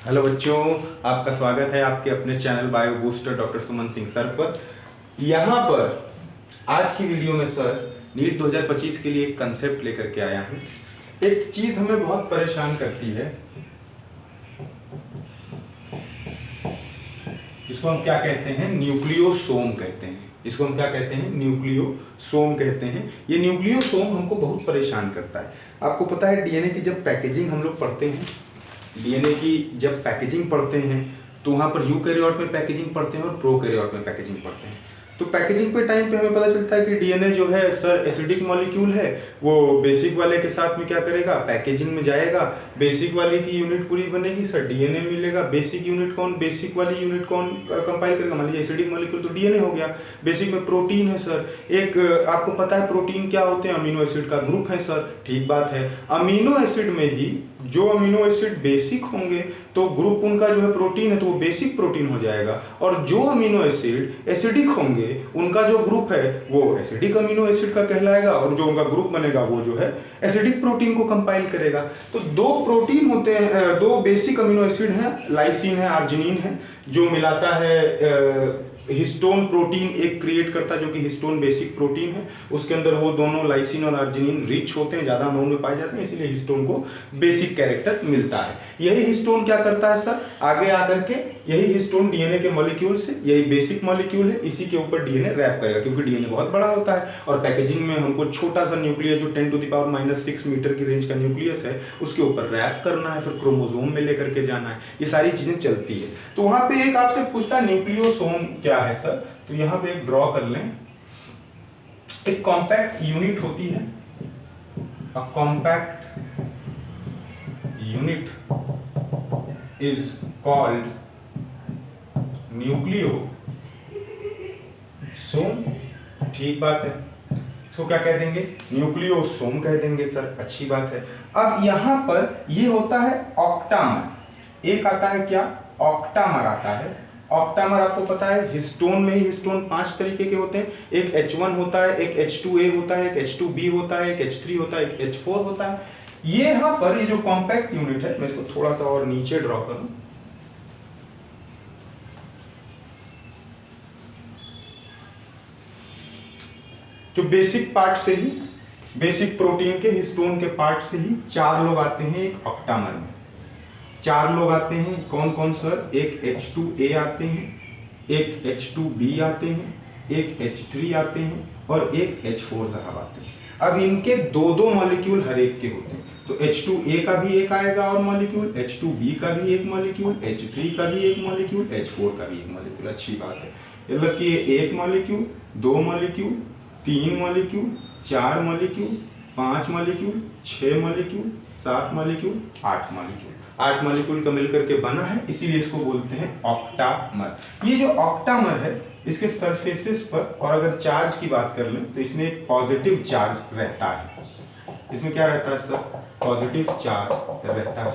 Hello बच्चों, आपका स्वागत है आपके अपने चैनल बायो बूस्टर डॉक्टर सुमन सिंह सर पर। यहाँ पर आज की वीडियो में सर नीट 2025 के लिए एक कंसेप्ट लेकर के आया हूँ। एक चीज़ हमें बहुत परेशान करती है, इसको हम क्या कहते हैं? न्यूक्लियोसोम कहते हैं। इसको हम क्या कहते हैं? न्यूक्लियोसोम कहते हैं। ये न्यूक्लियोसोम हमको बहुत परेशान करता है। आपको पता है डीएनए की जब पैकेजिंग हम लोग पढ़ते हैं, डीएनए की जब पैकेजिंग पढ़ते हैं तो वहाँ पर यूकैरियोट में पैकेजिंग पढ़ते हैं और प्रोकैरियोट में पैकेजिंग पढ़ते हैं। तो पैकेजिंग पे टाइम पे हमें पता चलता है कि डीएनए जो है सर एसिडिक मॉलिक्यूल है, वो बेसिक वाले के साथ में क्या करेगा? पैकेजिंग में जाएगा, बेसिक वाले की यूनिट पूरी बनेगी, सर डीएनए मिलेगा। बेसिक यूनिट कौन? बेसिक वाली यूनिट कौन कंपाइल करेगा? मान लीजिए एसिडिक मॉलिक्यूल तो डीएनए हो गया। बेसिक में प्रोटीन है सर, एक आपको पता है प्रोटीन क्या होते हैं? अमीनो एसिड का ग्रुप है सर। ठीक बात है, अमीनो एसिड में ही जो अमीनो एसिड बेसिक होंगे तो ग्रुप उनका जो है प्रोटीन है तो वो बेसिक प्रोटीन हो जाएगा, और जो अमीनो एसिड एसिडिक होंगे उनका जो ग्रुप है वो एसिडिक अमीनो एसिड का कहलाएगा, और जो उनका ग्रुप बनेगा वो जो है एसिडिक प्रोटीन को कंपाइल करेगा। तो दो प्रोटीन होते हैं, दो बेसिक अमीनो एसिड हैं, लाइसिन है, आर्जिनिन है, जो मिलाता है हिस्टोन प्रोटीन एक क्रिएट करता है जो कि हिस्टोन बेसिक प्रोटीन है। उसके अंदर वो दोनों लाइसिन और आर्जिनिन रिच होते हैं, ज़्यादा अमाउंट में पाए जाते हैं, इसीलिए हिस्टोन को बेसिक कैरेक्टर मिलता है। यही हिस्टोन क्या करता है सर? आगे आकर के यही हिस्टोन डीएनए के मॉलिक्यूल से, यही बेसिक मॉलिक्यूल है, इसी के ऊपर डीएनए रैप करेगा, क्योंकि डीएनए बहुत बड़ा होता है और पैकेजिंग में हमको छोटा सा न्यूक्लियस जो 10⁻⁻⁶ मीटर की रेंज का न्यूक्लियस है उसके ऊपर रैप करना है, फिर क्रोमोसोम में लेकर के जाना है, ये सारी चीजें चलती है। तो वहां पे एक आपसे पूछता है न्यूक्लियोसोम क्या है सर? तो यहां पे एक ड्रॉ कर लें, एक कॉम्पैक्ट यूनिट होती है, अ compact unit is called nucleosome. ठीक बात है, इसको क्या कह देंगे? न्यूक्लियोसोम कह देंगे सर। अच्छी बात है। अब यहां पर ये होता है ऑक्टामर, एक आता है क्या? ऑक्टामर आता है। ऑक्टामर आपको पता है हिस्टोन में ही हिस्टोन 5 तरीके के होते हैं, एक H1 होता है, एक H2A होता है, एक H2B होता है, एक H3 होता है, एक H4 होता है। ये यहां पर ये जो कॉम्पैक्ट यूनिट है, मैं इसको थोड़ा सा और नीचे ड्रॉ करूं, जो बेसिक पार्ट से ही, बेसिक प्रोटीन के हिस्टोन के पार्ट से ही 4 लोग आते हैं एक ऑक्टामर में। 4 लोग आते हैं, कौन कौन सर? एक H2A आते हैं, एक H2B आते हैं, एक H3 आते हैं और एक H4 साहब आते हैं। अब इनके दो मॉलिक्यूल हर एक के होते हैं, तो H2A का भी एक आएगा और मॉलिक्यूल, H2B का भी एक मॉलिक्यूल, H3 का भी एक मॉलिक्यूल, H4 का भी एक मॉलिक्यूल। अच्छी बात है, मतलब कि ये 1 molecule, 2 molecule, 3 molecule, 4 molecule, 5 molecule, 6 molecule, 7 molecule, 8 molecule. 8 molecule का मिलकर के बना है, इसीलिए इसको बोलते हैं ऑक्टामर। ये जो ऑक्टामर है इसके सरफेसेस पर, और अगर चार्ज की बात कर लें तो इसमें एक पॉजिटिव चार्ज रहता है। इसमें क्या रहता है सर? पॉजिटिव चार्ज रहता है।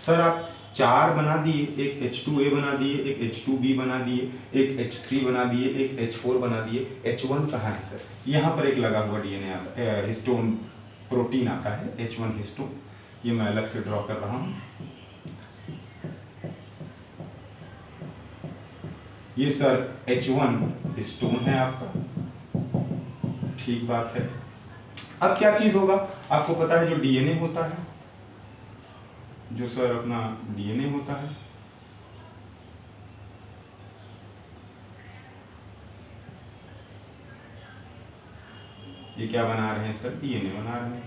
सर आप 4 बना दिए, एक H2A बना दिए, एक H2B बना दिए, एक H3 बना दिए, एक H4 बना दिए, H1 कहाँ है सर? यहाँ पर एक लगा हुआ डीएनए आता है, हिस्टोन प्रोटीन आता है, H1 हिस्टोन। ये मैं अलग से ड्रॉ कर रहा हूँ। ये सर H1 हिस्टोन है आपका। ठीक बात है। अब क्या चीज होगा? आपको पता है जो डीएनए होता है, जो सर अपना डीएनए होता है, ये क्या बना रहे हैं सर? डीएनए बना रहे हैं,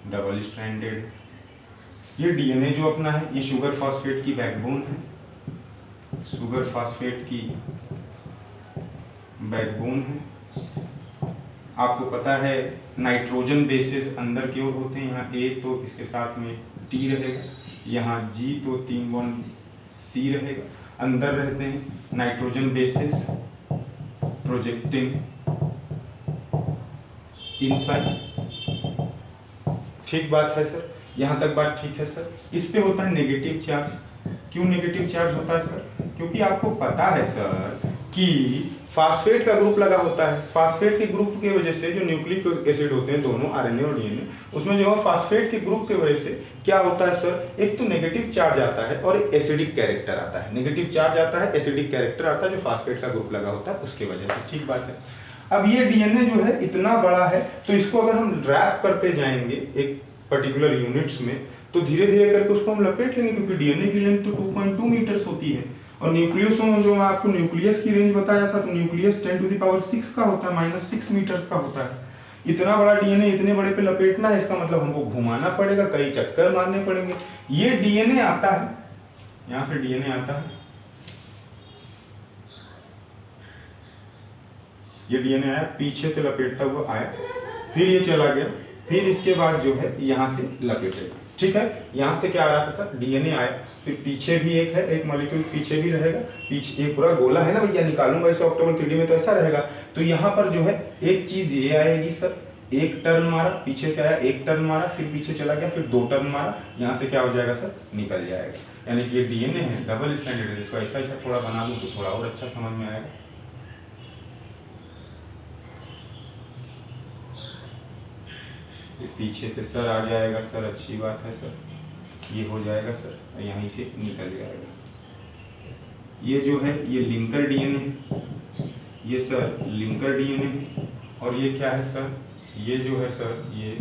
डबल स्ट्रैंडेड है। ये डीएनए जो अपना है ये शुगर फॉस्फेट की बैकबोन है, शुगर फॉस्फेट की बैकबोन है। आपको पता है नाइट्रोजन बेसिस अंदर की ओर होते हैं, यहाँ A तो इसके साथ में T रहेगा, यहाँ G तो 3 बॉन्ड C रहेगा, अंदर रहते हैं नाइट्रोजन बेसिस प्रोजेक्टिंग इनसाइड। ठीक बात है सर, यहाँ तक बात ठीक है सर। इस पे होता है नेगेटिव चार्ज। क्यों नेगेटिव चार्ज होता है सर? क्योंकि आपको पता है सर कि फास्फेट का ग्रुप लगा होता है। फास्फेट के ग्रुप की वजह से जो न्यूक्लिक एसिड होते हैं दोनों आरएनए और डीएनए, उसमें जो है फास्फेट के ग्रुप की वजह से क्या होता है सर, एक तो नेगेटिव चार्ज आता है और एसिडिक कैरेक्टर आता है। नेगेटिव चार्ज आता है, एसिडिक कैरेक्टर आता है, जो फास्फेट का ग्रुप लगा होता है उसकी वजह से। ठीक बात है। अब ये डीएनए जो है इतना बड़ा है, तो इसको अगर हम रैप करते जाएंगे एक पर्टिकुलर यूनिट्स में, तो धीरे धीरे करके उसको हम लपेट लेंगे, क्योंकि डीएनए की लेंथ तो 2.2 मीटर्स होती है। और न्यूक्लियोसोम जो मैं आपको न्यूक्लियस की रेंज बताया था, तो न्यूक्लियस 10⁻⁶ का होता है, -6 मीटर्स का होता है। इतना बड़ा डीएनए इतने बड़े पे लपेटना है, इसका मतलब हमको घुमाना पड़ेगा, कई चक्कर मारने पड़ेंगे। ये डीएनए आता है, यहां से डीएनए आता है, ये डीएनए आया, पीछे से लपेटता हुआ आया, फिर ये चला गया, फिर इसके बाद जो है यहां से लपेटेगा। ठीक है, यहां से क्या आ रहा था सर, डीएनए आया, फिर पीछे भी एक है, एक मॉलिक्यूल पीछे भी रहेगा, पीछे एक पूरा गोला है ना भैया, निकालूंगा इसे ऑक्टोबर 3D में तो ऐसा रहेगा। तो यहाँ पर जो है एक चीज ये आएगी सर, एक टर्न मारा, पीछे से आया, एक टर्न मारा, फिर पीछे चला गया, फिर 2 टर्न मारा, यहाँ से क्या हो जाएगा सर, निकल जाएगा। यानी कि ये डीएनए है, डबल स्टैंडर्ड है। इसको ऐसा ऐसा थोड़ा बना दूं तो थोड़ा और अच्छा समझ में आएगा। पीछे से सर आ जाएगा सर, अच्छी बात है सर, ये हो जाएगा सर, यहीं से निकल जाएगा। ये जो है ये लिंकर डीएनए है, ये सर लिंकर डीएनए है, और ये क्या है सर, ये जो है सर ये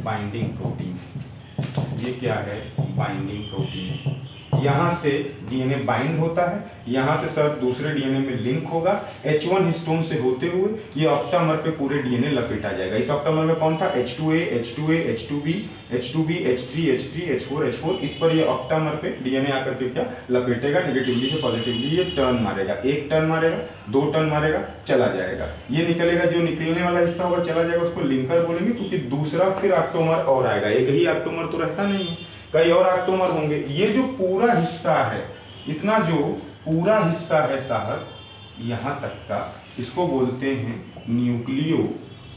बाइंडिंग प्रोटीन है। ये क्या है, बाइंडिंग प्रोटीन है। यहाँ से डीएनए बाइंड होता है, यहाँ से सर दूसरे डीएनए में लिंक होगा, H1 हिस्टोन से होते हुए ये ऑक्टामर पे पूरे डीएनए लपेटा जाएगा। इस ऑक्टामर में कौन था, H2A, H2A, H2B, H2B, H3, H3, H4, H4, इस पर ये ऑक्टामर पे डीएनए आकर के क्या लपेटेगा, नेगेटिवली से पॉजिटिवली ये टर्न मारेगा, एक टर्न मारेगा, 2 टर्न मारेगा, चला जाएगा। ये निकलेगा, जो निकलने वाला हिस्सा होगा चला जाएगा, उसको लिंकर बोलेंगे, क्योंकि दूसरा फिर ऑक्टोमर और आएगा। एक ही ऑक्टोमर तो रहता नहीं है, कई और ऑक्टोमर होंगे। ये जो पूरा हिस्सा है, इतना जो पूरा हिस्सा है साहब यहाँ तक का, इसको बोलते हैं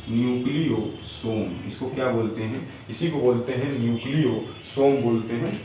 न्यूक्लियोसोम। इसको क्या बोलते हैं, इसी को बोलते हैं न्यूक्लियोसोम बोलते हैं,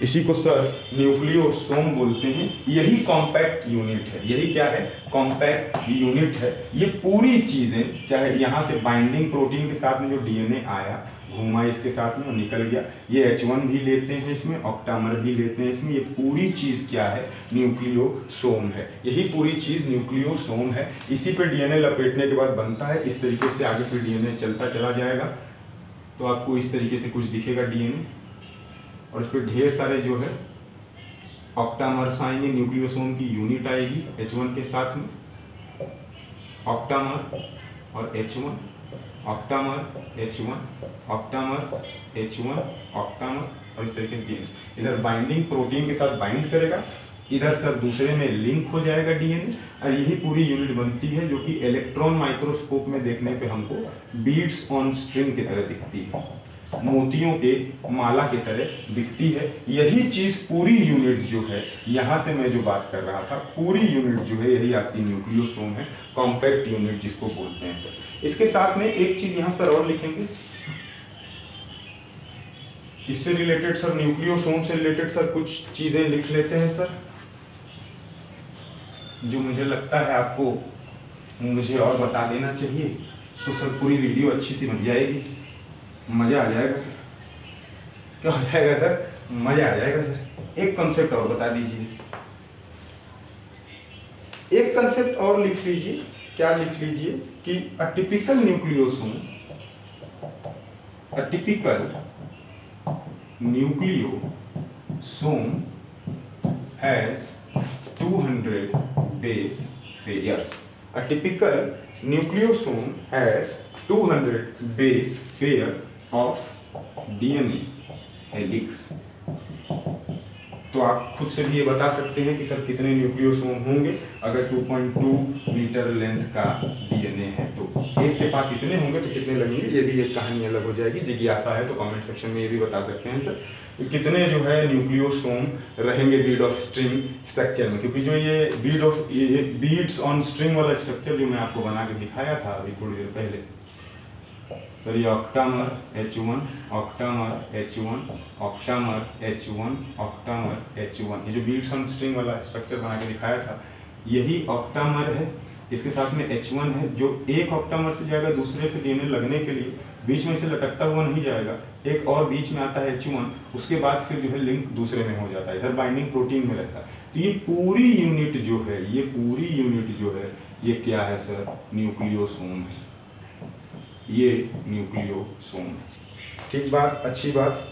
इसी को सर न्यूक्लियोसोम बोलते हैं। यही कॉम्पैक्ट यूनिट है, यही क्या है, कॉम्पैक्ट यूनिट है। ये पूरी चीजें, चाहे यहाँ से बाइंडिंग प्रोटीन के साथ में जो डीएनए आया, घूमा इसके साथ में और निकल गया, ये H1 भी लेते हैं इसमें, ऑक्टामर भी लेते हैं इसमें, ये पूरी चीज क्या है, न्यूक्लियोसोम है। यही पूरी चीज न्यूक्लियोसोम है। इसी पे डीएनए लपेटने के बाद बनता है। इस तरीके से आगे फिर डीएनए चलता चला जाएगा, तो आपको इस तरीके से कुछ दिखेगा डीएनए, और इस पर ढेर सारे जो है ऑक्टामर्स आएंगे, न्यूक्लियोसोम की यूनिट आएगी H1 के साथ में, ऑक्टामर और H1, octamer H1, octamer H1, octamer, और इस तरीके से डीएनए इधर बाइंडिंग प्रोटीन के साथ बाइंड करेगा, इधर सर दूसरे में लिंक हो जाएगा डीएनए, और यही पूरी यूनिट बनती है, जो कि इलेक्ट्रॉन माइक्रोस्कोप में देखने पे हमको बीड्स ऑन स्ट्रिंग की तरह दिखती है, मोतियों के माला की तरह दिखती है। यही चीज पूरी यूनिट जो है, यहाँ से मैं जो बात कर रहा था, पूरी यूनिट जो है यही आपकी न्यूक्लियोसोम है, कॉम्पैक्ट यूनिट जिसको बोलते हैं सर। इसके साथ में एक चीज यहाँ सर और लिखेंगे, इससे रिलेटेड सर, न्यूक्लियोसोम से रिलेटेड सर कुछ चीजें लिख लेते हैं सर, जो मुझे लगता है आपको मुझे और बता देना चाहिए, तो सर पूरी वीडियो अच्छी सी बन जाएगी, मजा आ जाएगा सर। क्या हो जाएगा सर, मजा आ जाएगा सर। एक कॉन्सेप्ट और बता दीजिए, एक कॉन्सेप्ट और लिख लीजिए। क्या लिख लीजिए कि a typical nucleosome, a typical nucleosome has 200 base pairs. A typical nucleosome has 200 base pair of DNA helix. तो आप खुद से भी ये बता सकते हैं कि सर कितने न्यूक्लियोसोम होंगे अगर 2.2 मीटर लेंथ का डीएनए है, तो एक के पास इतने होंगे तो कितने लगेंगे, ये भी एक कहानी अलग हो जाएगी। जिज्ञासा है तो कमेंट सेक्शन में ये भी बता सकते हैं सर कि कितने जो है न्यूक्लियोसोम रहेंगे बीड ऑफ स्ट्रिंग स्ट्रक्चर में, क्योंकि जो ये बीड्स ऑन स्ट्रिंग वाला स्ट्रक्चर जो मैं आपको बना के दिखाया था अभी थोड़ी देर पहले सर, ये octamer H1, octamer H1, octamer H1, octamer H1, ये जो बीड्स ऑन स्ट्रिंग वाला स्ट्रक्चर बना के दिखाया था, यही ऑक्टामर है, इसके साथ में H1 है, जो एक ऑक्टामर से जाएगा दूसरे से डीएनए लगने के लिए, बीच में से लटकता हुआ नहीं जाएगा, एक और बीच में आता है H1, उसके बाद फिर जो है लिंक दूसरे में हो जाता है, इधर बाइंडिंग प्रोटीन में रहता है। तो ये पूरी यूनिट जो है, ये पूरी यूनिट जो है, ये क्या है सर? न्यूक्लियोसोम है, ये न्यूक्लियोसोम है। ठीक बात, अच्छी बात।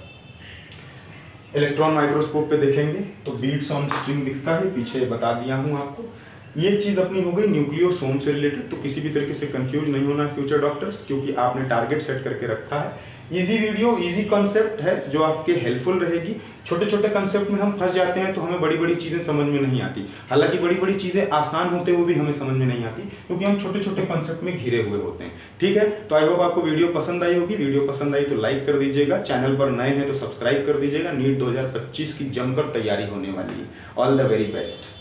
इलेक्ट्रॉन माइक्रोस्कोप पे देखेंगे तो बीट्स ऑन स्ट्रिंग दिखता है, पीछे बता दिया हूँ आपको। ये चीज़ अपनी हो गई न्यूक्लियोसोम से रिलेटेड, तो किसी भी तरीके से कंफ्यूज नहीं होना फ्यूचर डॉक्टर्स, क्योंकि आपने टारगेट सेट करके रखा है। इजी वीडियो, इजी कॉन्सेप्ट है जो आपके हेल्पफुल रहेगी। छोटे छोटे कॉन्सेप्ट में हम फंस जाते हैं तो हमें बड़ी बड़ी चीज़ें समझ में नहीं आती, हालांकि बड़ी बड़ी चीज़ें आसान होते हुए भी हमें समझ में नहीं आती, क्योंकि हम छोटे छोटे कॉन्सेप्ट में घिरे हुए होते हैं। ठीक है, तो आई होप आपको वीडियो पसंद आई होगी। वीडियो पसंद आई तो लाइक कर दीजिएगा, चैनल पर नए हैं तो सब्सक्राइब कर दीजिएगा। नीट 2025 की जमकर तैयारी होने वाली है। All the very best.